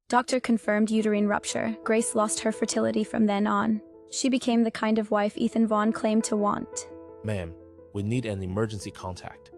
Doctor confirmed uterine rupture. Grace lost her fertility from then on. She became the kind of wife Ethan Vaughn claimed to want. Ma'am, we need an emergency contact.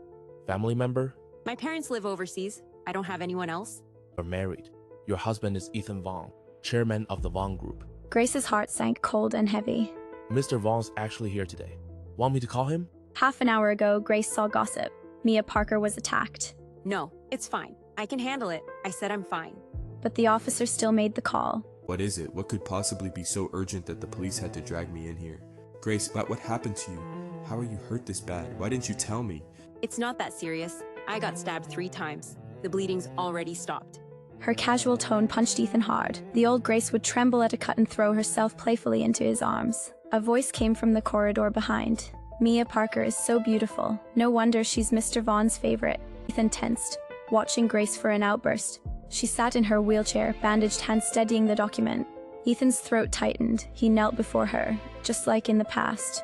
Family member? My parents live overseas. I don't have anyone else. You're married. Your husband is Ethan Vaughn, chairman of the Vaughn Group. Grace's heart sank cold and heavy. Mr. Vaughn's actually here today. Want me to call him? Half an hour ago, Grace saw gossip. Mia Parker was attacked. No, it's fine. I can handle it. I said I'm fine. But the officer still made the call. What is it? What could possibly be so urgent that the police had to drag me in here? Grace, but what happened to you? How are you hurt this bad? Why didn't you tell me? It's not that serious. I got stabbed 3 times. The bleeding's already stopped. Her casual tone punched Ethan hard. The old Grace would tremble at a cut and throw herself playfully into his arms. A voice came from the corridor behind. Mia Parker is so beautiful. No wonder she's Mr. Vaughn's favorite. Ethan tensed, watching Grace for an outburst. She sat in her wheelchair, bandaged hand steadying the document. Ethan's throat tightened. He knelt before her, just like in the past.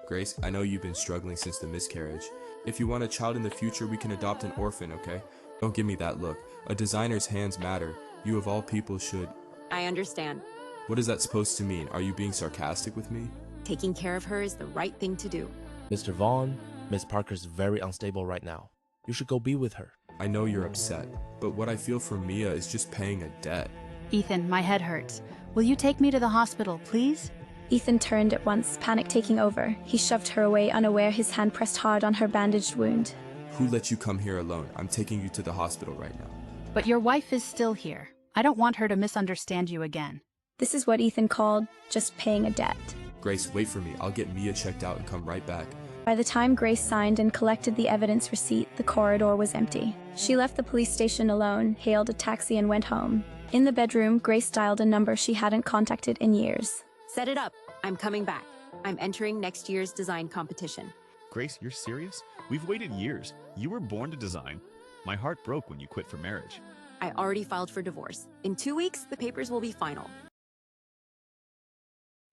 Grace, I know you've been struggling since the miscarriage. If you want a child in the future, we can adopt an orphan, okay? Don't give me that look. A designer's hands matter. You of all people should... I understand. What is that supposed to mean? Are you being sarcastic with me? Taking care of her is the right thing to do. Mr. Vaughn, Miss Parker's very unstable right now. You should go be with her. I know you're upset, but what I feel for Mia is just paying a debt. Ethan, my head hurts. Will you take me to the hospital, please? Ethan turned at once, panic taking over. He shoved her away, unaware his hand pressed hard on her bandaged wound. Who let you come here alone? I'm taking you to the hospital right now. But your wife is still here. I don't want her to misunderstand you again. This is what Ethan called just paying a debt. Grace, wait for me. I'll get Mia checked out and come right back. By the time Grace signed and collected the evidence receipt, the corridor was empty. She left the police station alone, hailed a taxi and went home. In the bedroom, Grace dialed a number she hadn't contacted in years. Set it up. I'm coming back. I'm entering next year's design competition. Grace, you're serious? We've waited years. You were born to design. My heart broke when you quit for marriage. I already filed for divorce. In 2 weeks, the papers will be final.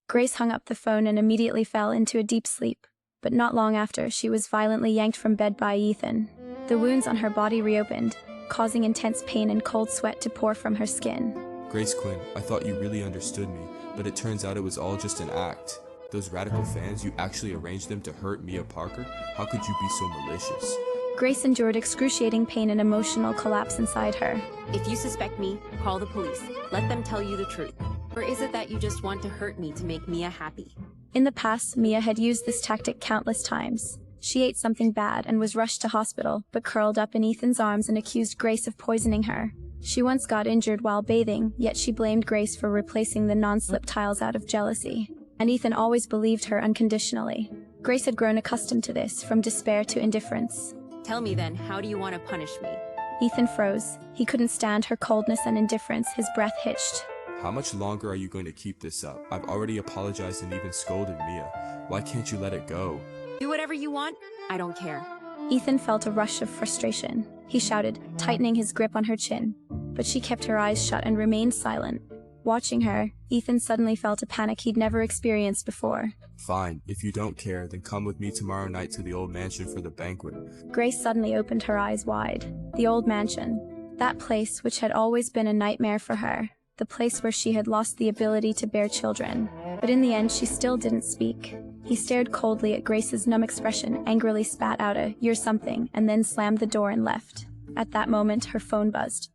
Grace hung up the phone and immediately fell into a deep sleep. But not long after, she was violently yanked from bed by Ethan. The wounds on her body reopened, causing intense pain and cold sweat to pour from her skin. Grace Quinn, I thought you really understood me, but it turns out it was all just an act. Those radical fans, you actually arranged them to hurt Mia Parker? How could you be so malicious? Grace endured excruciating pain and emotional collapse inside her. If you suspect me, call the police. Let them tell you the truth. Or is it that you just want to hurt me to make Mia happy? In the past, Mia had used this tactic countless times. She ate something bad and was rushed to hospital, but curled up in Ethan's arms and accused Grace of poisoning her. She once got injured while bathing, yet she blamed Grace for replacing the non-slip tiles out of jealousy. And Ethan always believed her unconditionally. Grace had grown accustomed to this, from despair to indifference. Tell me then, how do you want to punish me? Ethan froze. He couldn't stand her coldness and indifference. His breath hitched. How much longer are you going to keep this up? I've already apologized and even scolded Mia. Why can't you let it go? Do whatever you want. I don't care. Ethan felt a rush of frustration. He shouted, tightening his grip on her chin. But she kept her eyes shut and remained silent. Watching her, Ethan suddenly felt a panic he'd never experienced before. Fine, if you don't care, then come with me tomorrow night to the old mansion for the banquet. Grace suddenly opened her eyes wide. The old mansion. That place which had always been a nightmare for her. The place where she had lost the ability to bear children. But in the end, she still didn't speak. He stared coldly at Grace's numb expression, angrily spat out a, "You're something," and then slammed the door and left. At that moment, her phone buzzed.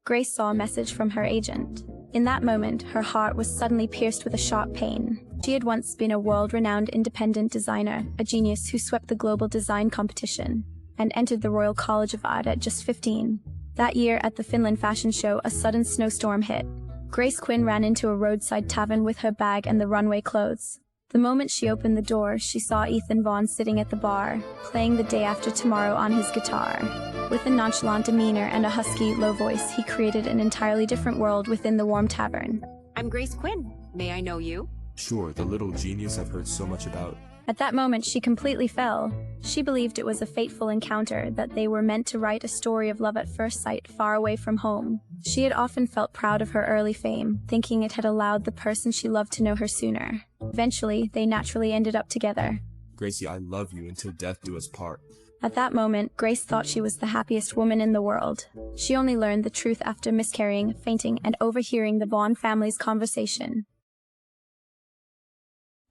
Grace saw a message from her agent. In that moment, her heart was suddenly pierced with a sharp pain. She had once been a world-renowned independent designer, a genius who swept the global design competition, and entered the Royal College of Art at just 15. That year, at the Finland fashion show, a sudden snowstorm hit. Grace Quinn ran into a roadside tavern with her bag and the runway clothes. The moment she opened the door, she saw Ethan Vaughn sitting at the bar, playing The Day After Tomorrow on his guitar. With a nonchalant demeanor and a husky, low voice, he created an entirely different world within the warm tavern. I'm Grace Quinn. May I know you? Sure, the little genius I've heard so much about. At that moment, she completely fell. She believed it was a fateful encounter, that they were meant to write a story of love at first sight, far away from home. She had often felt proud of her early fame, thinking it had allowed the person she loved to know her sooner. Eventually, they naturally ended up together. Gracie, I love you until death do us part. At that moment, Grace thought she was the happiest woman in the world. She only learned the truth after miscarrying, fainting, and overhearing the Vaughn family's conversation.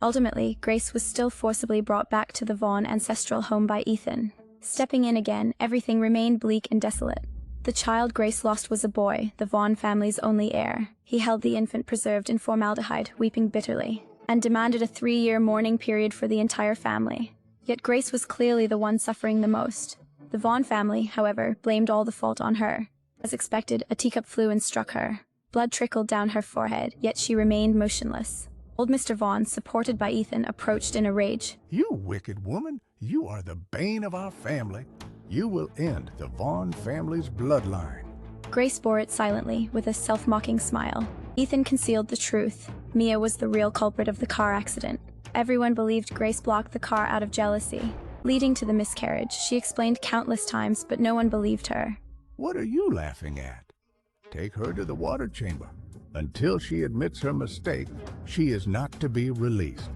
Ultimately, Grace was still forcibly brought back to the Vaughn ancestral home by Ethan. Stepping in again, everything remained bleak and desolate. The child Grace lost was a boy, the Vaughn family's only heir. He held the infant preserved in formaldehyde, weeping bitterly, and demanded a 3-year mourning period for the entire family. Yet Grace was clearly the one suffering the most. The Vaughn family, however, blamed all the fault on her. As expected, a teacup flew and struck her. Blood trickled down her forehead, yet she remained motionless. Old Mr. Vaughn, supported by Ethan, approached in a rage. "You wicked woman! You are the bane of our family. You will end the Vaughn family's bloodline." Grace bore it silently, with a self-mocking smile. Ethan concealed the truth. Mia was the real culprit of the car accident. Everyone believed Grace blocked the car out of jealousy, leading to the miscarriage. She explained countless times, but no one believed her. "What are you laughing at? Take her to the water chamber. Until she admits her mistake, she is not to be released."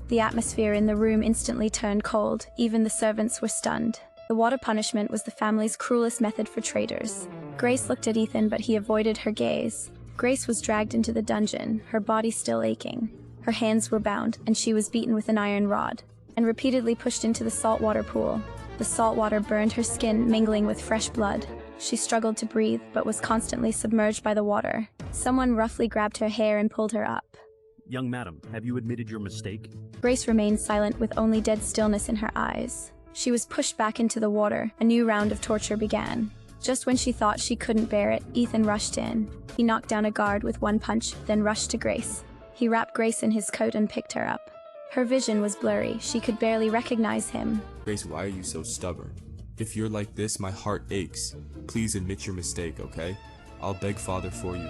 The atmosphere in the room instantly turned cold. Even the servants were stunned. The water punishment was the family's cruelest method for traitors. Grace looked at Ethan, but he avoided her gaze. Grace was dragged into the dungeon, her body still aching. Her hands were bound, and she was beaten with an iron rod, and repeatedly pushed into the saltwater pool. The salt water burned her skin, mingling with fresh blood. She struggled to breathe, but was constantly submerged by the water. Someone roughly grabbed her hair and pulled her up. "Young madam, have you admitted your mistake?" Grace remained silent with only dead stillness in her eyes. She was pushed back into the water. A new round of torture began. Just when she thought she couldn't bear it, Ethan rushed in. He knocked down a guard with one punch, then rushed to Grace. He wrapped Grace in his coat and picked her up. Her vision was blurry. She could barely recognize him. Grace, why are you so stubborn? If you're like this, my heart aches. Please admit your mistake, okay? I'll beg Father for you.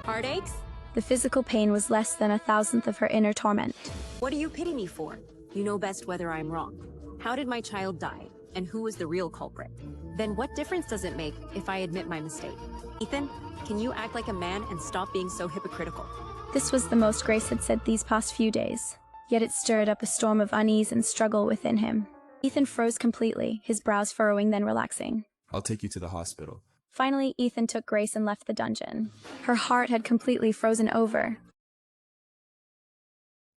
Heartaches? The physical pain was less than 1,000th of her inner torment. What do you pity me for? You know best whether I'm wrong. How did my child die? And who was the real culprit? Then what difference does it make if I admit my mistake? Ethan, can you act like a man and stop being so hypocritical? This was the most Grace had said these past few days. Yet it stirred up a storm of unease and struggle within him. Ethan froze completely, his brows furrowing then relaxing. I'll take you to the hospital. Finally, Ethan took Grace and left the dungeon. Her heart had completely frozen over.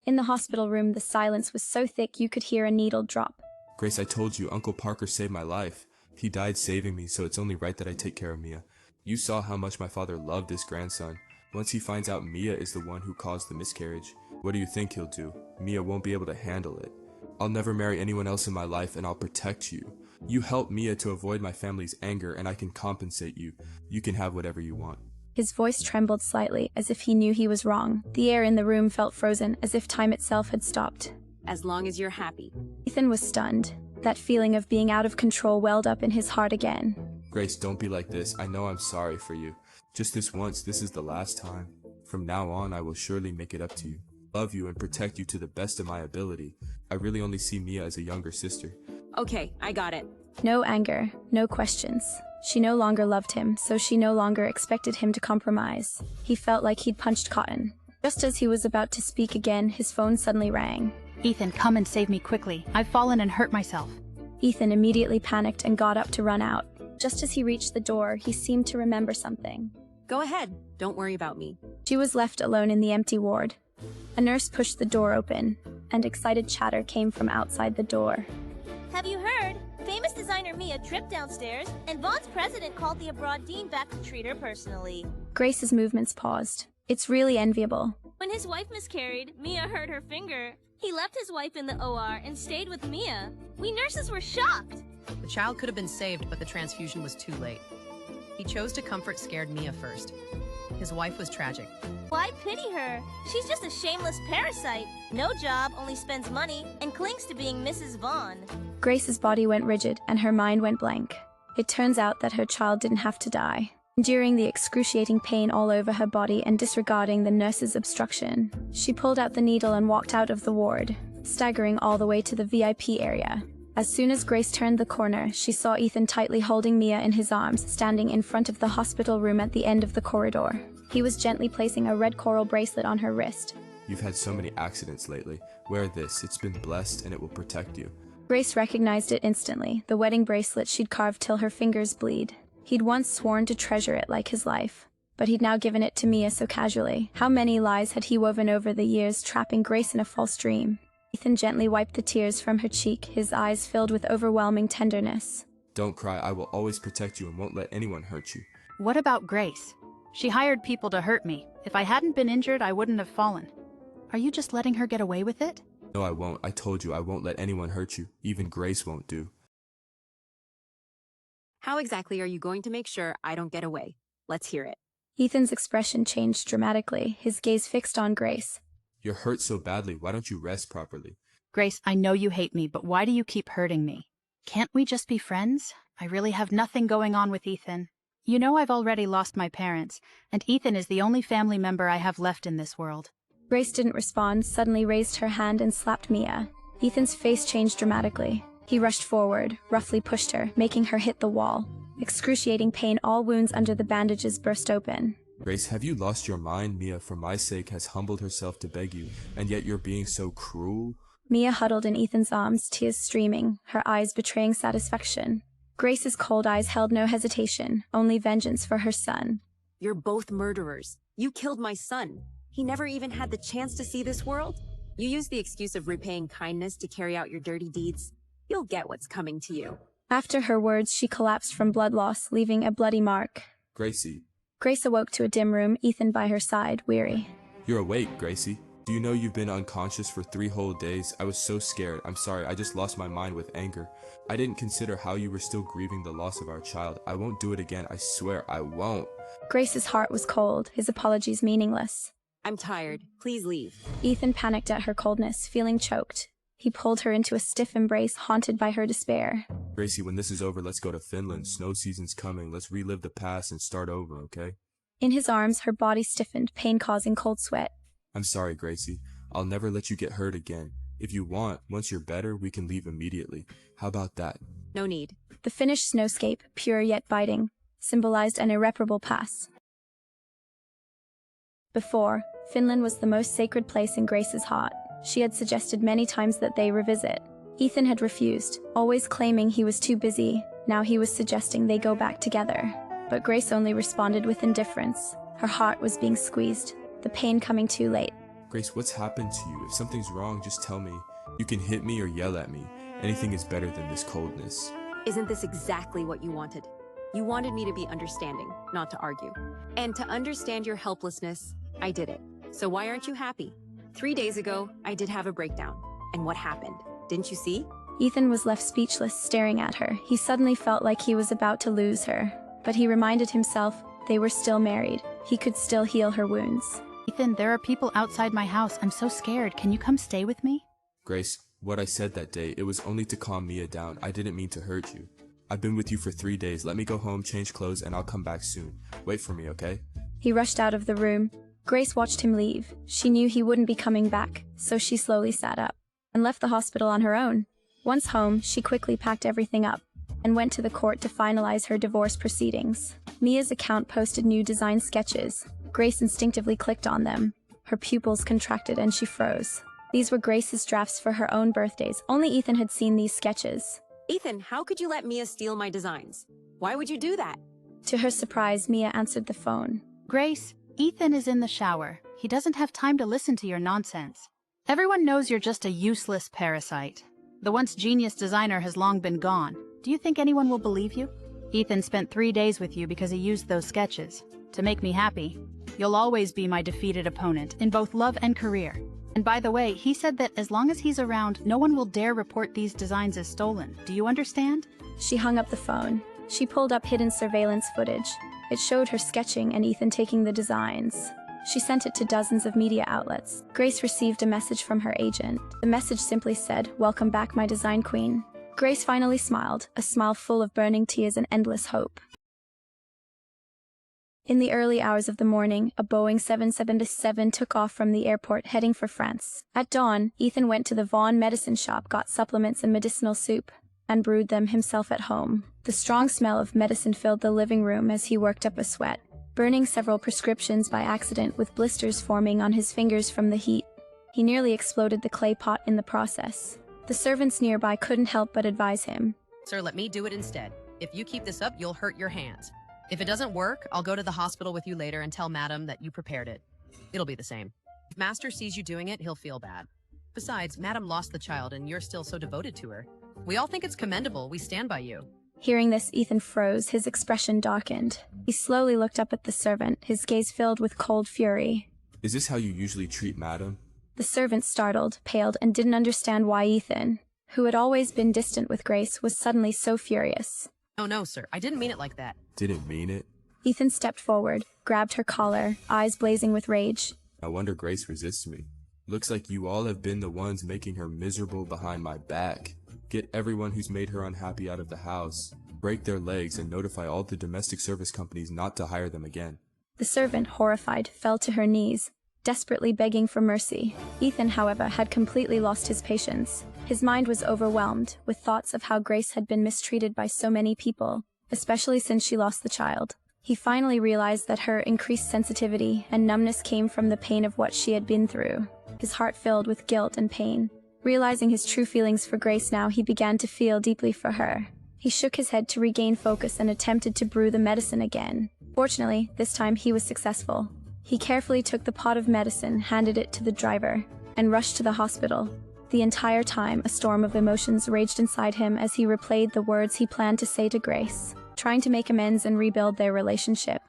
In the hospital room, the silence was so thick you could hear a needle drop. Grace, I told you, Uncle Parker saved my life. He died saving me, so it's only right that I take care of Mia. You saw how much my father loved his grandson. Once he finds out Mia is the one who caused the miscarriage, what do you think he'll do? Mia won't be able to handle it. I'll never marry anyone else in my life, and I'll protect you. You help Mia to avoid my family's anger, and I can compensate you. You can have whatever you want. His voice trembled slightly, as if he knew he was wrong. The air in the room felt frozen, as if time itself had stopped. As long as you're happy. Ethan was stunned. That feeling of being out of control welled up in his heart again. Grace, don't be like this. I know I'm sorry for you. Just this once, this is the last time. From now on, I will surely make it up to you. Love you and protect you to the best of my ability. I really only see Mia as a younger sister. Okay, I got it. No anger, no questions. She no longer loved him, so she no longer expected him to compromise. He felt like he'd punched cotton. Just as he was about to speak again, his phone suddenly rang. "Ethan, come and save me quickly. I've fallen and hurt myself." Ethan immediately panicked and got up to run out. Just as he reached the door, he seemed to remember something. Go ahead. Don't worry about me. She was left alone in the empty ward. A nurse pushed the door open, and excited chatter came from outside the door. "Have you heard? Famous designer Mia tripped downstairs, and Vaughn's president called the abroad dean back to treat her personally." Grace's movements paused. It's really enviable. "When his wife miscarried, Mia hurt her finger. He left his wife in the OR and stayed with Mia. We nurses were shocked." The child could have been saved, but the transfusion was too late. He chose to comfort scared Mia first. His wife was tragic. "Why pity her? She's just a shameless parasite. No job, only spends money, and clings to being Mrs. Vaughn." Grace's body went rigid, and her mind went blank. It turns out that her child didn't have to die. Enduring the excruciating pain all over her body and disregarding the nurse's obstruction, she pulled out the needle and walked out of the ward, staggering all the way to the VIP area. As soon as Grace turned the corner, she saw Ethan tightly holding Mia in his arms, standing in front of the hospital room at the end of the corridor. He was gently placing a red coral bracelet on her wrist. You've had so many accidents lately. Wear this. It's been blessed and it will protect you. Grace recognized it instantly, the wedding bracelet she'd carved till her fingers bleed. He'd once sworn to treasure it like his life, but he'd now given it to Mia so casually. How many lies had he woven over the years, trapping Grace in a false dream? Ethan gently wiped the tears from her cheek, his eyes filled with overwhelming tenderness. Don't cry, I will always protect you and won't let anyone hurt you. What about Grace? She hired people to hurt me. If I hadn't been injured, I wouldn't have fallen. Are you just letting her get away with it? No, I won't. I told you I won't let anyone hurt you. Even Grace won't do. How exactly are you going to make sure I don't get away? Let's hear it. Ethan's expression changed dramatically, his gaze fixed on Grace. You're hurt so badly, why don't you rest properly? Grace, I know you hate me, but why do you keep hurting me? Can't we just be friends? I really have nothing going on with Ethan. You know I've already lost my parents, and Ethan is the only family member I have left in this world. Grace didn't respond, suddenly raised her hand and slapped Mia. Ethan's face changed dramatically. He rushed forward, roughly pushed her, making her hit the wall. Excruciating pain, all wounds under the bandages burst open. Grace, have you lost your mind? Mia, for my sake, has humbled herself to beg you, and yet you're being so cruel? Mia huddled in Ethan's arms, tears streaming, her eyes betraying satisfaction. Grace's cold eyes held no hesitation, only vengeance for her son. You're both murderers. You killed my son. He never even had the chance to see this world. You use the excuse of repaying kindness to carry out your dirty deeds. You'll get what's coming to you. After her words, she collapsed from blood loss, leaving a bloody mark. Gracie. Grace awoke to a dim room, Ethan by her side, weary. You're awake, Gracie. Do you know you've been unconscious for 3 whole days? I was so scared. I'm sorry, I just lost my mind with anger. I didn't consider how you were still grieving the loss of our child. I won't do it again, I swear, I won't. Grace's heart was cold, his apologies meaningless. I'm tired. Please leave. Ethan panicked at her coldness, feeling choked. He pulled her into a stiff embrace, haunted by her despair. Gracie, when this is over, let's go to Finland. Snow season's coming. Let's relive the past and start over, okay? In his arms, her body stiffened, pain causing cold sweat. I'm sorry, Gracie. I'll never let you get hurt again. If you want, once you're better, we can leave immediately. How about that? No need. The finished snowscape, pure yet biting, symbolized an irreparable pass. Before, Finland was the most sacred place in Grace's heart. She had suggested many times that they revisit. Ethan had refused, always claiming he was too busy. Now he was suggesting they go back together. But Grace only responded with indifference. Her heart was being squeezed, the pain coming too late. Grace, what's happened to you? If something's wrong, just tell me. You can hit me or yell at me. Anything is better than this coldness. Isn't this exactly what you wanted? You wanted me to be understanding, not to argue. And to understand your helplessness, I did it. So why aren't you happy? 3 days ago, I did have a breakdown. And what happened? Didn't you see? Ethan was left speechless, staring at her. He suddenly felt like he was about to lose her. But he reminded himself they were still married. He could still heal her wounds. Ethan, there are people outside my house. I'm so scared. Can you come stay with me? Grace, what I said that day, it was only to calm Mia down. I didn't mean to hurt you. I've been with you for 3 days. Let me go home, change clothes, and I'll come back soon. Wait for me, okay? He rushed out of the room. Grace watched him leave. She knew he wouldn't be coming back, so she slowly sat up and left the hospital on her own. Once home, she quickly packed everything up and went to the court to finalize her divorce proceedings. Mia's account posted new design sketches. Grace instinctively clicked on them. Her pupils contracted and she froze. These were Grace's drafts for her own birthdays. Only Ethan had seen these sketches. Ethan, how could you let Mia steal my designs? Why would you do that? To her surprise, Mia answered the phone. Grace, Ethan is in the shower. He doesn't have time to listen to your nonsense. Everyone knows you're just a useless parasite. The once genius designer has long been gone. Do you think anyone will believe you? Ethan spent 3 days with you because he used those sketches to make me happy. You'll always be my defeated opponent in both love and career. And by the way, he said that as long as he's around, no one will dare report these designs as stolen. Do you understand? She hung up the phone. She pulled up hidden surveillance footage. It showed her sketching and Ethan taking the designs. She sent it to dozens of media outlets. Grace received a message from her agent. The message simply said, "Welcome back, my design queen." Grace finally smiled, a smile full of burning tears and endless hope. In the early hours of the morning, a Boeing 777 took off from the airport heading for France. At dawn, Ethan went to the Vaughan medicine shop, got supplements and medicinal soup, and brewed them himself at home. The strong smell of medicine filled the living room as he worked up a sweat, burning several prescriptions by accident with blisters forming on his fingers from the heat. He nearly exploded the clay pot in the process. The servants nearby couldn't help but advise him. Sir, let me do it instead. If you keep this up, you'll hurt your hands. If it doesn't work, I'll go to the hospital with you later and tell Madam that you prepared it. It'll be the same. If Master sees you doing it, he'll feel bad. Besides, Madam lost the child and you're still so devoted to her. We all think it's commendable. We stand by you. Hearing this, Ethan froze, his expression darkened. He slowly looked up at the servant, his gaze filled with cold fury. Is this how you usually treat Madam? The servant startled, paled, and didn't understand why Ethan, who had always been distant with Grace, was suddenly so furious. Oh no, sir. I didn't mean it like that. Didn't mean it? Ethan stepped forward, grabbed her collar, eyes blazing with rage. I wonder Grace resists me. Looks like you all have been the ones making her miserable behind my back. Get everyone who's made her unhappy out of the house. Break their legs and notify all the domestic service companies not to hire them again. The servant, horrified, fell to her knees, desperately begging for mercy. Ethan, however, had completely lost his patience. His mind was overwhelmed with thoughts of how Grace had been mistreated by so many people, especially since she lost the child. He finally realized that her increased sensitivity and numbness came from the pain of what she had been through. His heart filled with guilt and pain. Realizing his true feelings for Grace now, he began to feel deeply for her. He shook his head to regain focus and attempted to brew the medicine again. Fortunately, this time he was successful. He carefully took the pot of medicine, handed it to the driver, and rushed to the hospital. The entire time, a storm of emotions raged inside him as he replayed the words he planned to say to Grace, trying to make amends and rebuild their relationship.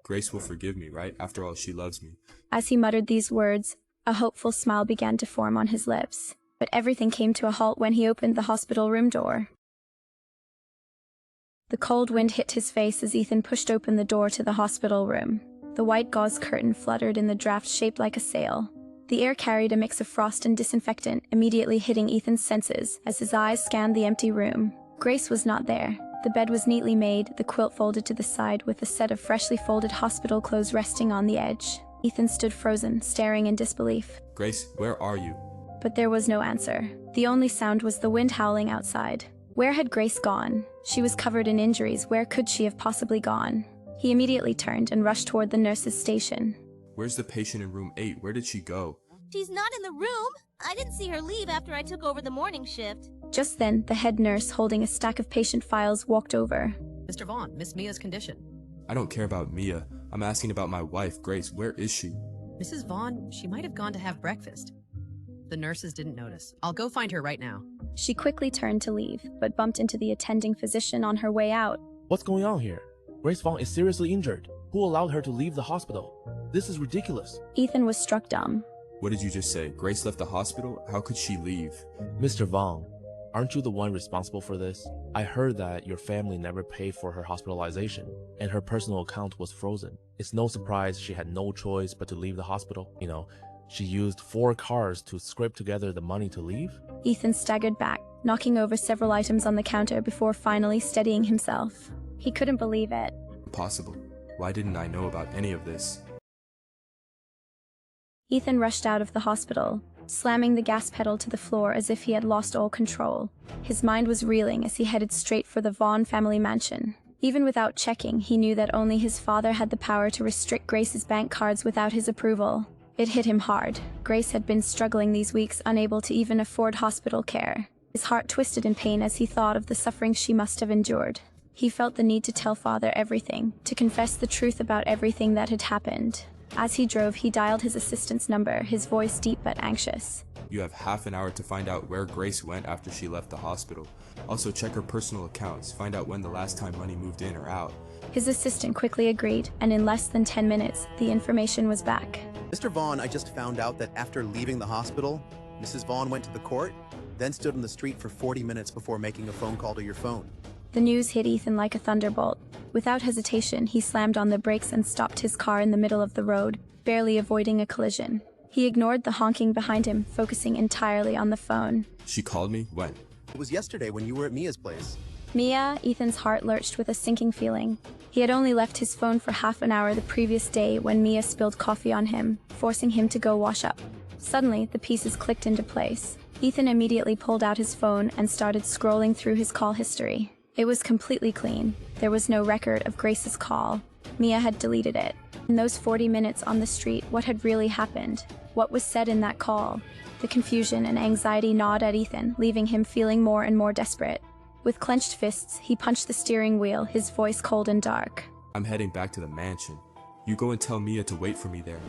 Grace will forgive me, right? After all, she loves me. As he muttered these words, a hopeful smile began to form on his lips. But everything came to a halt when he opened the hospital room door. The cold wind hit his face as Ethan pushed open the door to the hospital room. The white gauze curtain fluttered in the draft shaped like a sail. The air carried a mix of frost and disinfectant, immediately hitting Ethan's senses as his eyes scanned the empty room. Grace was not there. The bed was neatly made, the quilt folded to the side with a set of freshly folded hospital clothes resting on the edge. Ethan stood frozen, staring in disbelief. Grace, where are you? But there was no answer. The only sound was the wind howling outside. Where had Grace gone? She was covered in injuries. Where could she have possibly gone? He immediately turned and rushed toward the nurse's station. Where's the patient in room 8? Where did she go? She's not in the room. I didn't see her leave after I took over the morning shift. Just then, the head nurse holding a stack of patient files walked over. Mr. Vaughn, Miss Mia's condition. I don't care about Mia. I'm asking about my wife, Grace. Where is she? Mrs. Vaughn, she might have gone to have breakfast. The nurses didn't notice. I'll go find her right now. She quickly turned to leave, but bumped into the attending physician on her way out. What's going on here? Grace Vaughn is seriously injured. Who allowed her to leave the hospital? This is ridiculous. Ethan was struck dumb. What did you just say? Grace left the hospital? How could she leave? Mr. Vaughn, aren't you the one responsible for this? I heard that your family never paid for her hospitalization, and her personal account was frozen. It's no surprise she had no choice but to leave the hospital. You know, she used 4 cars to scrape together the money to leave? Ethan staggered back, knocking over several items on the counter before finally steadying himself. He couldn't believe it. Impossible. Why didn't I know about any of this? Ethan rushed out of the hospital, slamming the gas pedal to the floor as if he had lost all control. His mind was reeling as he headed straight for the Vaughn family mansion. Even without checking, he knew that only his father had the power to restrict Grace's bank cards without his approval. It hit him hard. Grace had been struggling these weeks, unable to even afford hospital care. His heart twisted in pain as he thought of the suffering she must have endured. He felt the need to tell father everything, to confess the truth about everything that had happened. As he drove, he dialed his assistant's number, his voice deep but anxious. You have half an hour to find out where Grace went after she left the hospital. Also check her personal accounts, find out when the last time money moved in or out. His assistant quickly agreed, and in less than 10 minutes, the information was back. Mr. Vaughn, I just found out that after leaving the hospital, Mrs. Vaughn went to the court, then stood on the street for 40 minutes before making a phone call to your phone. The news hit Ethan like a thunderbolt. Without hesitation, he slammed on the brakes and stopped his car in the middle of the road, barely avoiding a collision. He ignored the honking behind him, focusing entirely on the phone. She called me? When? It was yesterday when you were at Mia's place. Mia? Ethan's heart lurched with a sinking feeling. He had only left his phone for half an hour the previous day when Mia spilled coffee on him, forcing him to go wash up. Suddenly, the pieces clicked into place. Ethan immediately pulled out his phone and started scrolling through his call history. It was completely clean. There was no record of Grace's call. Mia had deleted it. In those 40 minutes on the street, what had really happened? What was said in that call? The confusion and anxiety gnawed at Ethan, leaving him feeling more and more desperate. With clenched fists, he punched the steering wheel, his voice cold and dark. I'm heading back to the mansion. You go and tell Mia to wait for me there.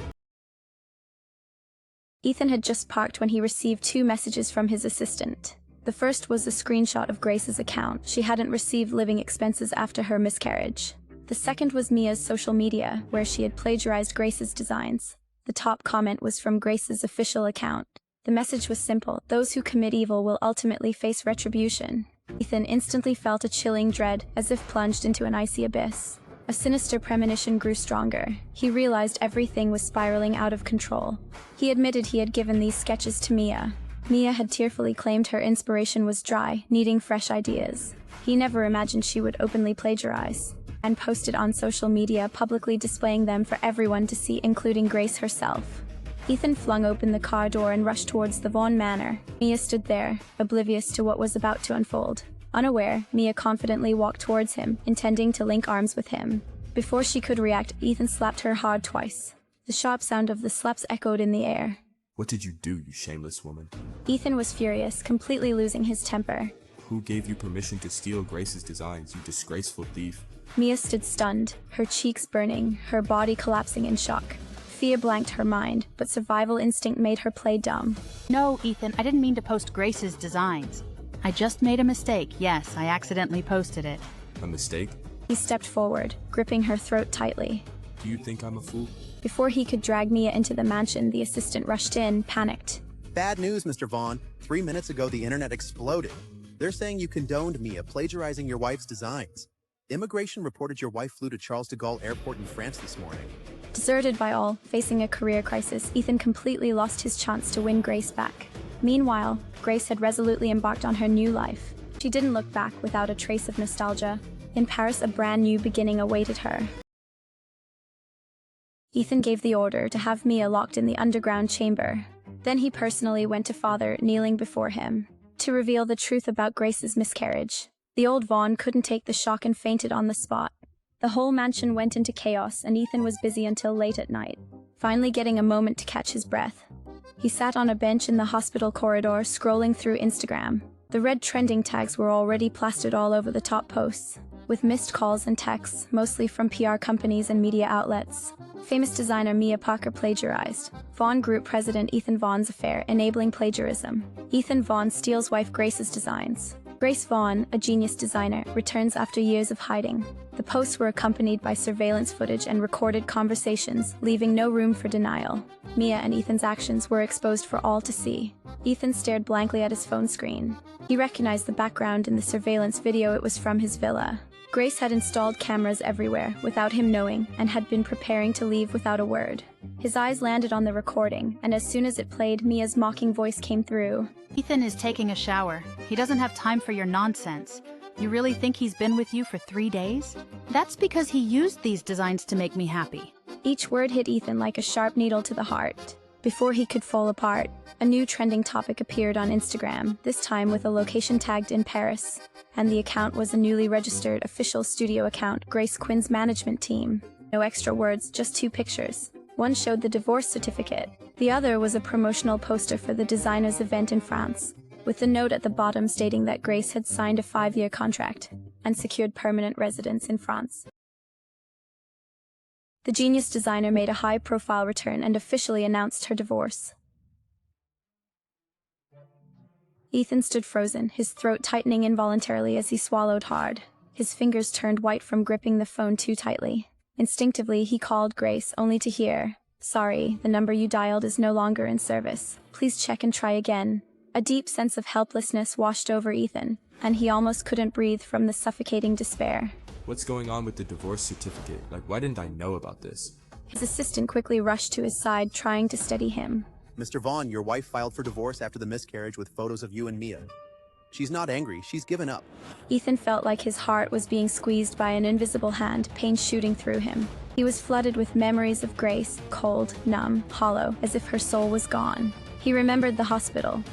Ethan had just parked when he received 2 messages from his assistant. The first was a screenshot of Grace's account. She hadn't received living expenses after her miscarriage. The second was Mia's social media, where she had plagiarized Grace's designs. The top comment was from Grace's official account. The message was simple: those who commit evil will ultimately face retribution. Ethan instantly felt a chilling dread, as if plunged into an icy abyss. A sinister premonition grew stronger. He realized everything was spiraling out of control. He admitted he had given these sketches to Mia. Mia had tearfully claimed her inspiration was dry, needing fresh ideas. He never imagined she would openly plagiarize, and posted on social media, publicly displaying them for everyone to see, including Grace herself. Ethan flung open the car door and rushed towards the Vaughn manor. Mia stood there, oblivious to what was about to unfold. Unaware, Mia confidently walked towards him, intending to link arms with him. Before she could react, Ethan slapped her hard twice. The sharp sound of the slaps echoed in the air. What did you do, you shameless woman? Ethan was furious, completely losing his temper. Who gave you permission to steal Grace's designs, you disgraceful thief? Mia stood stunned, her cheeks burning, her body collapsing in shock. Fear blanked her mind, but survival instinct made her play dumb. No, Ethan, I didn't mean to post Grace's designs. I just made a mistake. Yes, I accidentally posted it. A mistake? He stepped forward, gripping her throat tightly. Do you think I'm a fool? Before he could drag Mia into the mansion, the assistant rushed in, panicked. Bad news, Mr. Vaughn. 3 minutes ago, the internet exploded. They're saying you condoned Mia plagiarizing your wife's designs. Immigration reported your wife flew to Charles de Gaulle Airport in France this morning. Deserted by all, facing a career crisis, Ethan completely lost his chance to win Grace back. Meanwhile, Grace had resolutely embarked on her new life. She didn't look back without a trace of nostalgia. In Paris, a brand new beginning awaited her. Ethan gave the order to have Mia locked in the underground chamber. Then he personally went to Father, kneeling before him, to reveal the truth about Grace's miscarriage. The old Vaughn couldn't take the shock and fainted on the spot. The whole mansion went into chaos, and Ethan was busy until late at night, finally getting a moment to catch his breath. He sat on a bench in the hospital corridor, scrolling through Instagram. The red trending tags were already plastered all over the top posts, with missed calls and texts, mostly from PR companies and media outlets. Famous designer Mia Parker plagiarized. Vaughn Group president Ethan Vaughn's affair, enabling plagiarism. Ethan Vaughn steals wife Grace's designs. Grace Vaughn, a genius designer, returns after years of hiding. The posts were accompanied by surveillance footage and recorded conversations, leaving no room for denial. Mia and Ethan's actions were exposed for all to see. Ethan stared blankly at his phone screen. He recognized the background in the surveillance video. It was from his villa. Grace had installed cameras everywhere, without him knowing, and had been preparing to leave without a word. His eyes landed on the recording, and as soon as it played, Mia's mocking voice came through. Ethan is taking a shower. He doesn't have time for your nonsense. You really think he's been with you for 3 days? That's because he used these designs to make me happy. Each word hit Ethan like a sharp needle to the heart. Before he could fall apart, a new trending topic appeared on Instagram, this time with a location tagged in Paris. And the account was a newly registered official studio account, Grace Quinn's management team. No extra words, just 2 pictures. One showed the divorce certificate. The other was a promotional poster for the designer's event in France, with the note at the bottom stating that Grace had signed a 5-year contract and secured permanent residence in France. The genius designer made a high-profile return and officially announced her divorce. Ethan stood frozen, his throat tightening involuntarily as he swallowed hard. His fingers turned white from gripping the phone too tightly. Instinctively, he called Grace, only to hear, "Sorry, the number you dialed is no longer in service. Please check and try again." A deep sense of helplessness washed over Ethan, and he almost couldn't breathe from the suffocating despair. What's going on with the divorce certificate? Like, why didn't I know about this? His assistant quickly rushed to his side, trying to steady him. Mr. Vaughn, your wife filed for divorce after the miscarriage with photos of you and Mia. She's not angry, she's given up. Ethan felt like his heart was being squeezed by an invisible hand, pain shooting through him. He was flooded with memories of Grace, cold, numb, hollow, as if her soul was gone. He remembered the hospital.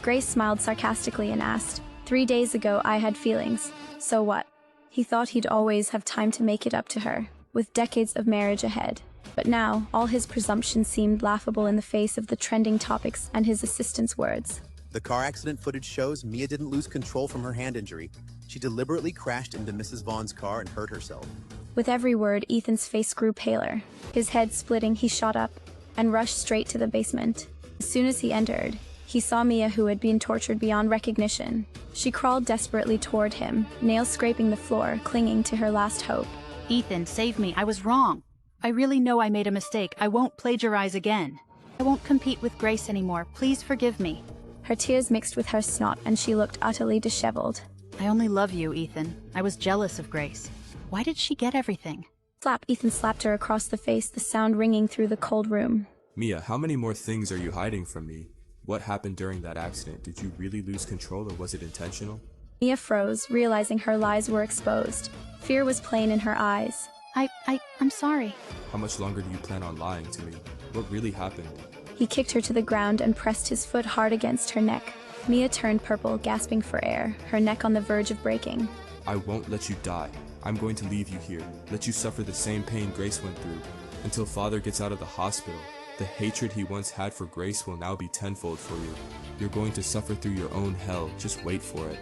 Grace smiled sarcastically and asked, "3 days ago I had feelings. So what?" He thought he'd always have time to make it up to her, with decades of marriage ahead. But now, all his presumptions seemed laughable in the face of the trending topics and his assistant's words. The car accident footage shows Mia didn't lose control from her hand injury. She deliberately crashed into Mrs. Vaughn's car and hurt herself. With every word, Ethan's face grew paler. His head splitting, he shot up and rushed straight to the basement. As soon as he entered, he saw Mia, who had been tortured beyond recognition. She crawled desperately toward him, nails scraping the floor, clinging to her last hope. Ethan, save me. I was wrong. I really know I made a mistake. I won't plagiarize again. I won't compete with Grace anymore. Please forgive me. Her tears mixed with her snot, and she looked utterly disheveled. I only love you, Ethan. I was jealous of Grace. Why did she get everything? Slap! Ethan slapped her across the face, the sound ringing through the cold room. Mia, how many more things are you hiding from me? What happened during that accident? Did you really lose control, or was it intentional? Mia froze, realizing her lies were exposed. Fear was plain in her eyes. I'm sorry. How much longer do you plan on lying to me? What really happened? He kicked her to the ground and pressed his foot hard against her neck. Mia turned purple, gasping for air, her neck on the verge of breaking. I won't let you die. I'm going to leave you here, let you suffer the same pain Grace went through, until Father gets out of the hospital. The hatred he once had for Grace will now be tenfold for you. You're going to suffer through your own hell. Just wait for it.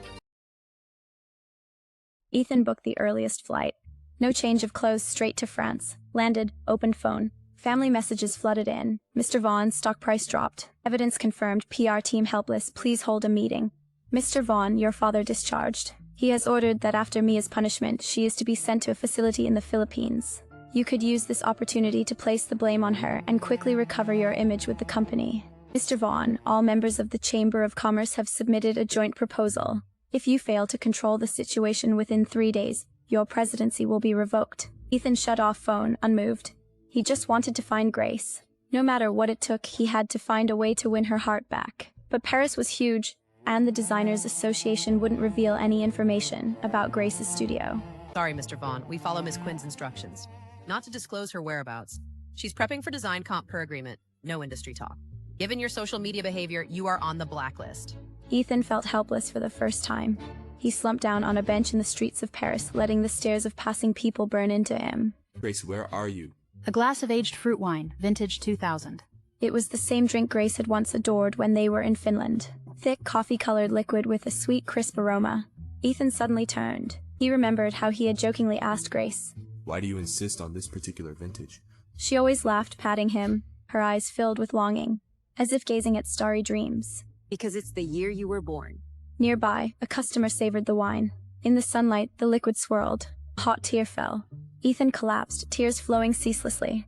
Ethan booked the earliest flight. No change of clothes, straight to France. Landed, opened phone. Family messages flooded in. Mr. Vaughn, stock price dropped. Evidence confirmed, PR team helpless, please hold a meeting. Mr. Vaughn, your father discharged. He has ordered that after Mia's punishment, she is to be sent to a facility in the Philippines. You could use this opportunity to place the blame on her and quickly recover your image with the company. Mr. Vaughn, all members of the Chamber of Commerce have submitted a joint proposal. If you fail to control the situation within 3 days, your presidency will be revoked. Ethan shut off phone, unmoved. He just wanted to find Grace. No matter what it took, he had to find a way to win her heart back. But Paris was huge, and the Designers Association wouldn't reveal any information about Grace's studio. Sorry, Mr. Vaughn. We follow Miss Quinn's instructions. Not to disclose her whereabouts. She's prepping for design comp per agreement. No industry talk. Given your social media behavior, you are on the blacklist. Ethan felt helpless for the first time. He slumped down on a bench in the streets of Paris, letting the stares of passing people burn into him. Grace, where are you? A glass of aged fruit wine, vintage 2000. It was the same drink Grace had once adored when they were in Finland. Thick, coffee-colored liquid with a sweet, crisp aroma. Ethan suddenly turned. He remembered how he had jokingly asked Grace, "Why do you insist on this particular vintage?" She always laughed, patting him, her eyes filled with longing, as if gazing at starry dreams. Because it's the year you were born. Nearby, a customer savored the wine. In the sunlight, the liquid swirled. A hot tear fell. Ethan collapsed, tears flowing ceaselessly.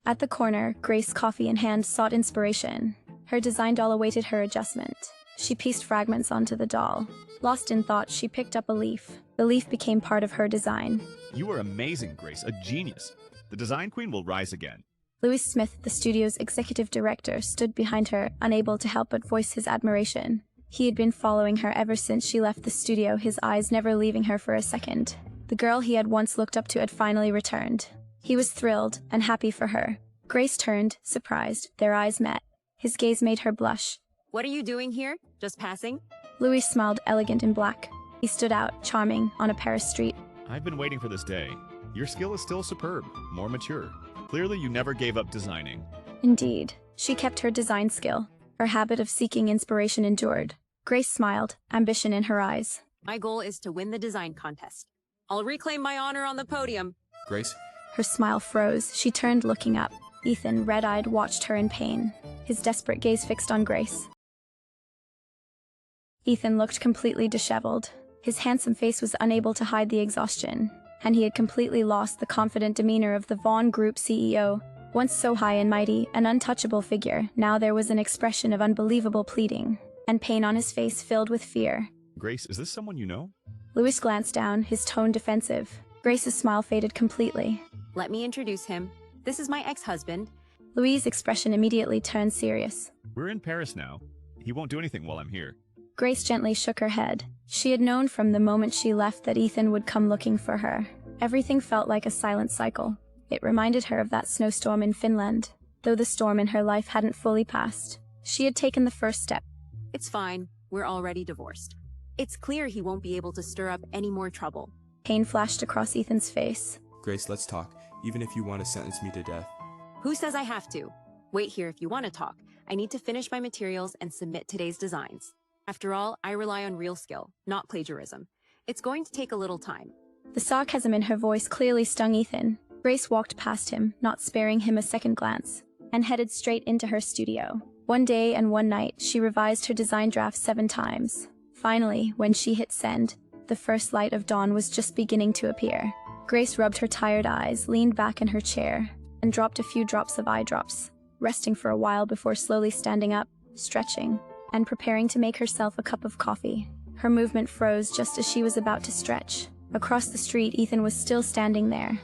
At the corner, Grace, coffee in hand, sought inspiration. Her design doll awaited her adjustment. She pieced fragments onto the doll. Lost in thought, she picked up a leaf. The leaf became part of her design. You are amazing, Grace, a genius. The design queen will rise again. Louis Smith, the studio's executive director, stood behind her, unable to help but voice his admiration. He had been following her ever since she left the studio, his eyes never leaving her for a second. The girl he had once looked up to had finally returned. He was thrilled and happy for her. Grace turned, surprised. Their eyes met. His gaze made her blush. What are you doing here? Just passing? Louis smiled, elegant in black. He stood out, charming, on a Paris street. I've been waiting for this day. Your skill is still superb, more mature. Clearly you never gave up designing. Indeed. She kept her design skill. Her habit of seeking inspiration endured. Grace smiled, ambition in her eyes. My goal is to win the design contest. I'll reclaim my honor on the podium. Grace? Her smile froze. She turned, looking up. Ethan, red-eyed, watched her in pain, his desperate gaze fixed on Grace. Ethan looked completely disheveled. His handsome face was unable to hide the exhaustion, and he had completely lost the confident demeanor of the Vaughn Group CEO. Once so high and mighty, an untouchable figure, now there was an expression of unbelievable pleading, and pain on his face filled with fear. Grace, is this someone you know? Louis glanced down, his tone defensive. Grace's smile faded completely. Let me introduce him. This is my ex-husband. Louis' expression immediately turned serious. We're in Paris now. He won't do anything while I'm here. Grace gently shook her head. She had known from the moment she left that Ethan would come looking for her. Everything felt like a silent cycle. It reminded her of that snowstorm in Finland. Though the storm in her life hadn't fully passed, she had taken the first step. It's fine. We're already divorced. It's clear he won't be able to stir up any more trouble. Pain flashed across Ethan's face. Grace, let's talk. even if you want to sentence me to death. Who says I have to? Wait here if you want to talk. I need to finish my materials and submit today's designs. After all, I rely on real skill, not plagiarism. It's going to take a little time. The sarcasm in her voice clearly stung Ethan. Grace walked past him, not sparing him a second glance, and headed straight into her studio. One day and one night, she revised her design draft 7 times. Finally, when she hit send, the first light of dawn was just beginning to appear. Grace rubbed her tired eyes, leaned back in her chair, and dropped a few drops of eye drops, resting for a while before slowly standing up, stretching, and preparing to make herself a cup of coffee. Her movement froze just as she was about to stretch. Across the street, Ethan was still standing there.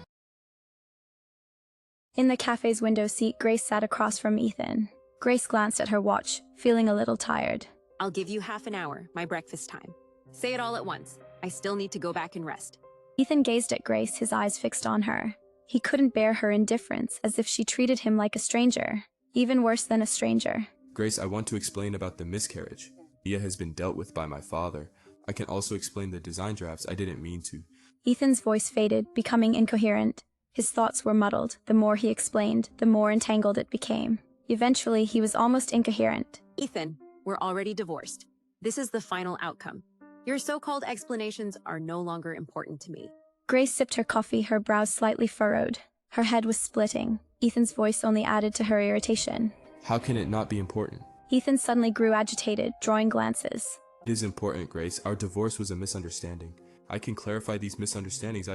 In the cafe's window seat, Grace sat across from Ethan. Grace glanced at her watch, feeling a little tired. I'll give you half an hour, my breakfast time. Say it all at once. I still need to go back and rest. Ethan gazed at Grace, his eyes fixed on her. He couldn't bear her indifference, as if she treated him like a stranger. Even worse than a stranger. Grace, I want to explain about the miscarriage. Mia has been dealt with by my father. I can also explain the design drafts. I didn't mean to. Ethan's voice faded, becoming incoherent. His thoughts were muddled. The more he explained, the more entangled it became. Eventually, he was almost incoherent. Ethan, we're already divorced. This is the final outcome. Your so-called explanations are no longer important to me. Grace sipped her coffee, her brows slightly furrowed. Her head was splitting. Ethan's voice only added to her irritation. How can it not be important? Ethan suddenly grew agitated, drawing glances. It is important, Grace. Our divorce was a misunderstanding. I can clarify these misunderstandings.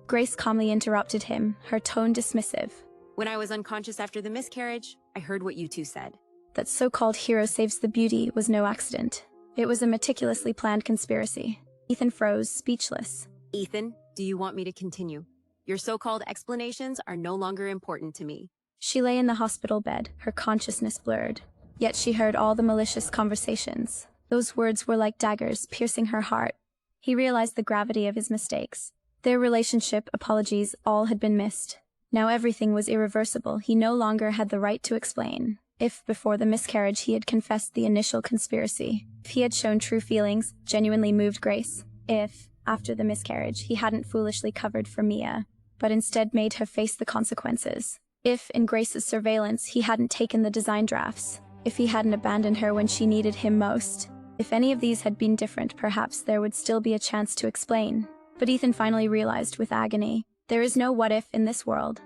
Grace calmly interrupted him, her tone dismissive. When I was unconscious after the miscarriage, I heard what you two said. That so-called hero saves the beauty was no accident. It was a meticulously planned conspiracy. Ethan froze, speechless. Ethan, do you want me to continue? Your so-called explanations are no longer important to me. She lay in the hospital bed, her consciousness blurred. Yet she heard all the malicious conversations. Those words were like daggers, piercing her heart. He realized the gravity of his mistakes. Their relationship, apologies, all had been missed. Now everything was irreversible. He no longer had the right to explain. If, before the miscarriage, he had confessed the initial conspiracy. If he had shown true feelings, genuinely moved Grace. If, after the miscarriage, he hadn't foolishly covered for Mia, but instead made her face the consequences. If, in Grace's surveillance, he hadn't taken the design drafts. If he hadn't abandoned her when she needed him most. If any of these had been different, perhaps there would still be a chance to explain. But Ethan finally realized with agony, there is no what if in this world.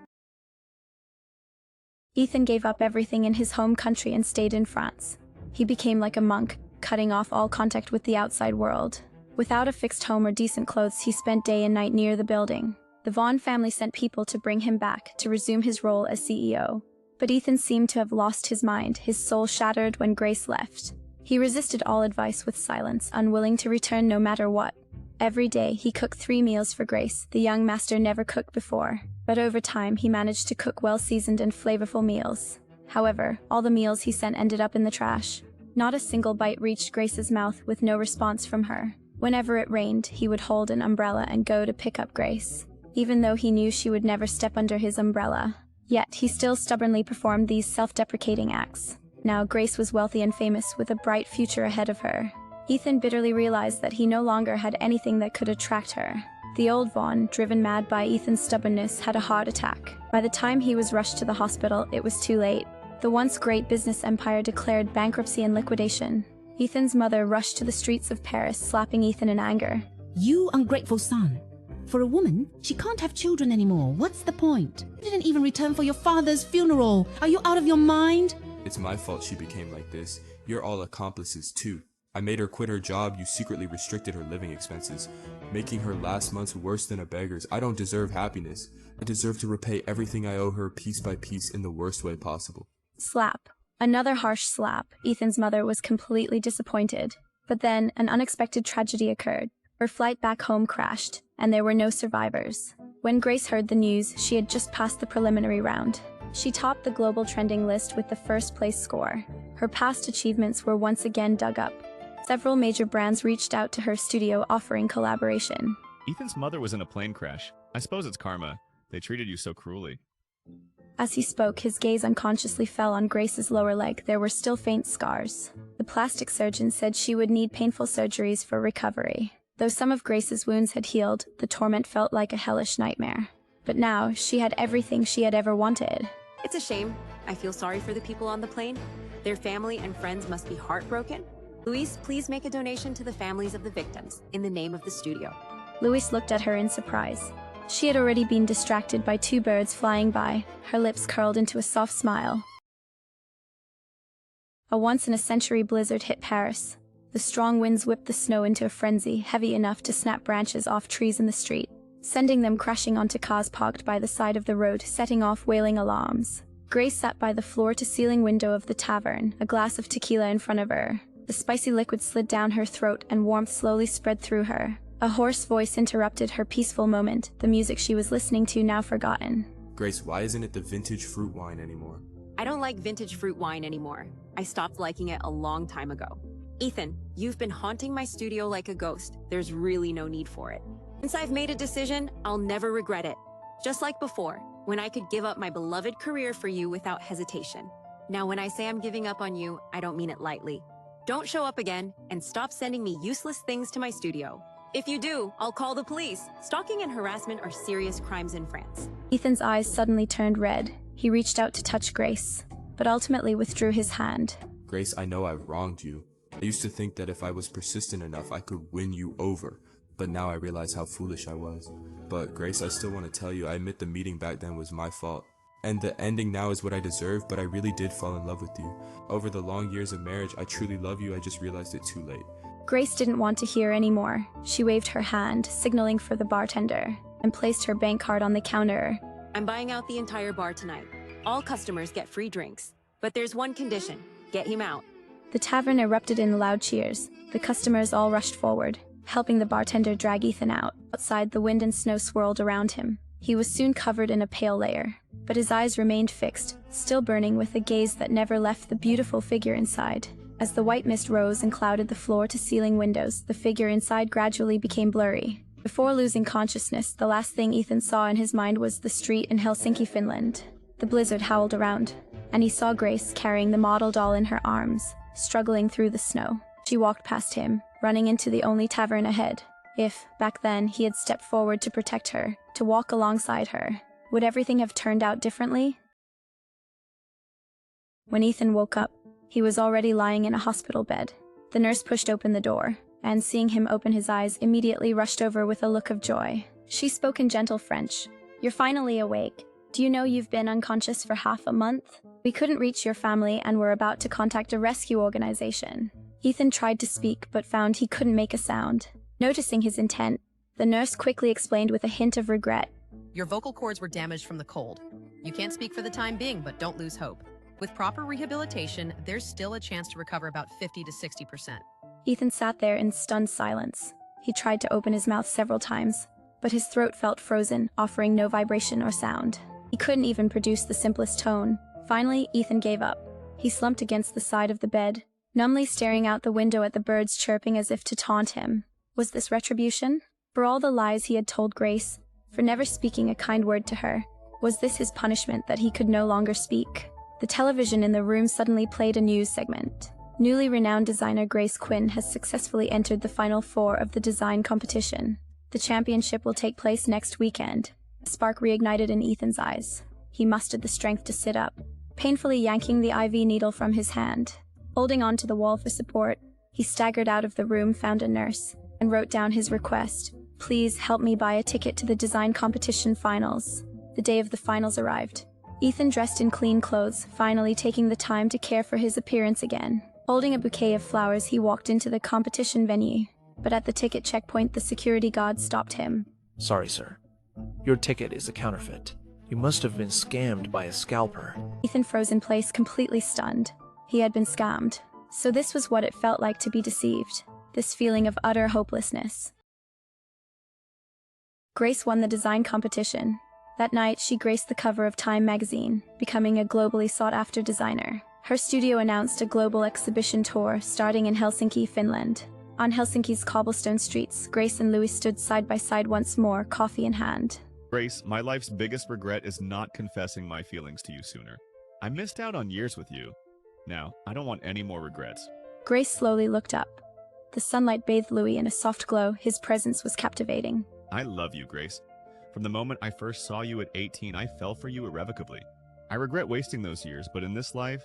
Ethan gave up everything in his home country and stayed in France. He became like a monk, cutting off all contact with the outside world. Without a fixed home or decent clothes, he spent day and night near the building. The Vaughn family sent people to bring him back, to resume his role as CEO. But Ethan seemed to have lost his mind, his soul shattered when Grace left. He resisted all advice with silence, unwilling to return no matter what. Every day, he cooked 3 meals for Grace, the young master never cooked before. But over time, he managed to cook well-seasoned and flavorful meals. However, all the meals he sent ended up in the trash. Not a single bite reached Grace's mouth, with no response from her. Whenever it rained, he would hold an umbrella and go to pick up Grace, even though he knew she would never step under his umbrella. Yet, he still stubbornly performed these self-deprecating acts. Now, Grace was wealthy and famous, with a bright future ahead of her. Ethan bitterly realized that he no longer had anything that could attract her. The old Vaughn, driven mad by Ethan's stubbornness, had a heart attack. By the time he was rushed to the hospital, it was too late. The once great business empire declared bankruptcy and liquidation. Ethan's mother rushed to the streets of Paris, slapping Ethan in anger. You ungrateful son. For a woman, she can't have children anymore. What's the point? You didn't even return for your father's funeral. Are you out of your mind? It's my fault she became like this. You're all accomplices too. I made her quit her job. You secretly restricted her living expenses, making her last months worse than a beggar's. I don't deserve happiness. I deserve to repay everything I owe her piece by piece in the worst way possible. Slap. Another harsh slap. Ethan's mother was completely disappointed. But then, an unexpected tragedy occurred. Her flight back home crashed, and there were no survivors. When Grace heard the news, she had just passed the preliminary round. She topped the global trending list with the first-place score. Her past achievements were once again dug up. Several major brands reached out to her studio offering collaboration. Ethan's mother was in a plane crash. I suppose it's karma. They treated you so cruelly. As he spoke, his gaze unconsciously fell on Grace's lower leg. There were still faint scars. The plastic surgeon said she would need painful surgeries for recovery. Though some of Grace's wounds had healed, the torment felt like a hellish nightmare. But now, she had everything she had ever wanted. It's a shame. I feel sorry for the people on the plane. Their family and friends must be heartbroken. Luis, please make a donation to the families of the victims in the name of the studio. Luis looked at her in surprise. She had already been distracted by 2 birds flying by, her lips curled into a soft smile. A once-in-a-century blizzard hit Paris. The strong winds whipped the snow into a frenzy, heavy enough to snap branches off trees in the street, sending them crashing onto cars parked by the side of the road, setting off wailing alarms. Grace sat by the floor-to-ceiling window of the tavern, a glass of tequila in front of her. The spicy liquid slid down her throat and warmth slowly spread through her. A hoarse voice interrupted her peaceful moment, the music she was listening to now forgotten. Grace, why isn't it the vintage fruit wine anymore? I don't like vintage fruit wine anymore. I stopped liking it a long time ago. Ethan, you've been haunting my studio like a ghost. There's really no need for it. Since I've made a decision, I'll never regret it. Just like before, when I could give up my beloved career for you without hesitation. Now, when I say I'm giving up on you, I don't mean it lightly. Don't show up again, and stop sending me useless things to my studio. If you do, I'll call the police. Stalking and harassment are serious crimes in France. Ethan's eyes suddenly turned red. He reached out to touch Grace, but ultimately withdrew his hand. Grace, I know I've wronged you. I used to think that if I was persistent enough, I could win you over. But now I realize how foolish I was. But Grace, I still want to tell you, I admit the meeting back then was my fault. And the ending now is what I deserve, but I really did fall in love with you. Over the long years of marriage, I truly love you, I just realized it too late. Grace didn't want to hear any more. She waved her hand, signaling for the bartender, and placed her bank card on the counter. I'm buying out the entire bar tonight. All customers get free drinks. But there's one condition. Get him out. The tavern erupted in loud cheers. The customers all rushed forward, helping the bartender drag Ethan out. Outside, the wind and snow swirled around him. He was soon covered in a pale layer, but his eyes remained fixed, still burning with a gaze that never left the beautiful figure inside. As the white mist rose and clouded the floor-to-ceiling windows, the figure inside gradually became blurry. Before losing consciousness, the last thing Ethan saw in his mind was the street in Helsinki, Finland. The blizzard howled around, and he saw Grace carrying the model doll in her arms, struggling through the snow. She walked past him, running into the only tavern ahead. If, back then, he had stepped forward to protect her, to walk alongside her, would everything have turned out differently? When Ethan woke up, he was already lying in a hospital bed. The nurse pushed open the door, and seeing him open his eyes, immediately rushed over with a look of joy. She spoke in gentle French. "You're finally awake. Do you know you've been unconscious for half a month? We couldn't reach your family and were about to contact a rescue organization." Ethan tried to speak, but found he couldn't make a sound. Noticing his intent, the nurse quickly explained with a hint of regret. Your vocal cords were damaged from the cold. You can't speak for the time being, but don't lose hope. With proper rehabilitation, there's still a chance to recover about 50 to 60%. Ethan sat there in stunned silence. He tried to open his mouth several times, but his throat felt frozen, offering no vibration or sound. He couldn't even produce the simplest tone. Finally, Ethan gave up. He slumped against the side of the bed, numbly staring out the window at the birds chirping as if to taunt him. Was this retribution? For all the lies he had told Grace, for never speaking a kind word to her, was this his punishment that he could no longer speak? The television in the room suddenly played a news segment. Newly renowned designer Grace Quinn has successfully entered the final 4 of the design competition. The championship will take place next weekend. A spark reignited in Ethan's eyes. He mustered the strength to sit up, painfully yanking the IV needle from his hand. Holding on to the wall for support, he staggered out of the room, found a nurse, and wrote down his request. "Please help me buy a ticket to the design competition finals." The day of the finals arrived. Ethan dressed in clean clothes, finally taking the time to care for his appearance again. Holding a bouquet of flowers, he walked into the competition venue. But at the ticket checkpoint, the security guard stopped him. "Sorry, sir. Your ticket is a counterfeit. You must have been scammed by a scalper." Ethan froze in place, completely stunned. He had been scammed. So this was what it felt like to be deceived. This feeling of utter hopelessness. Grace won the design competition. That night, she graced the cover of Time magazine, becoming a globally sought-after designer. Her studio announced a global exhibition tour starting in Helsinki, Finland. On Helsinki's cobblestone streets, Grace and Louis stood side by side once more, coffee in hand. Grace, my life's biggest regret is not confessing my feelings to you sooner. I missed out on years with you. Now, I don't want any more regrets. Grace slowly looked up. The sunlight bathed Louis in a soft glow. His presence was captivating. I love you, Grace. From the moment I first saw you at 18, I fell for you irrevocably. I regret wasting those years, but in this life,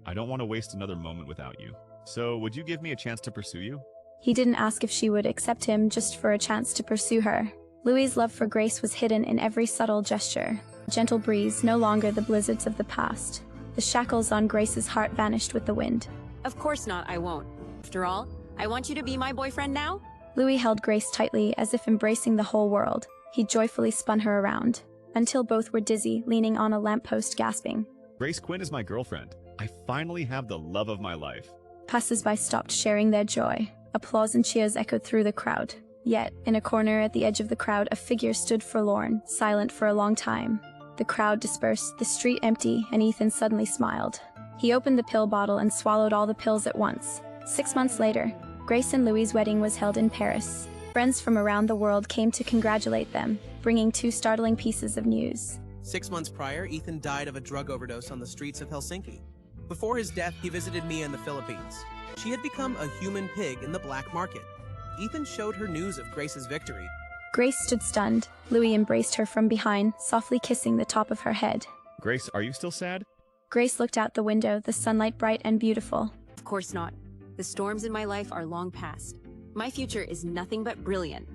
I don't want to waste another moment without you. So, would you give me a chance to pursue you? He didn't ask if she would accept him just for a chance to pursue her. Louis's love for Grace was hidden in every subtle gesture. A gentle breeze, no longer the blizzards of the past. The shackles on Grace's heart vanished with the wind. Of course not, I won't. After all, I want you to be my boyfriend now? Louis held Grace tightly, as if embracing the whole world. He joyfully spun her around, until both were dizzy, leaning on a lamppost gasping. Grace Quinn is my girlfriend. I finally have the love of my life. Passers-by stopped, sharing their joy. Applause and cheers echoed through the crowd. Yet, in a corner at the edge of the crowd, a figure stood forlorn, silent for a long time. The crowd dispersed, the street empty, and Ethan suddenly smiled. He opened the pill bottle and swallowed all the pills at once. 6 months later, Grace and Louis's wedding was held in Paris. Friends from around the world came to congratulate them, bringing 2 startling pieces of news. 6 months prior, Ethan died of a drug overdose on the streets of Helsinki. Before his death, he visited Mia in the Philippines. She had become a human pig in the black market. Ethan showed her news of Grace's victory. Grace stood stunned. Louis embraced her from behind, softly kissing the top of her head. Grace, are you still sad? Grace looked out the window, the sunlight bright and beautiful. Of course not. The storms in my life are long past. My future is nothing but brilliant.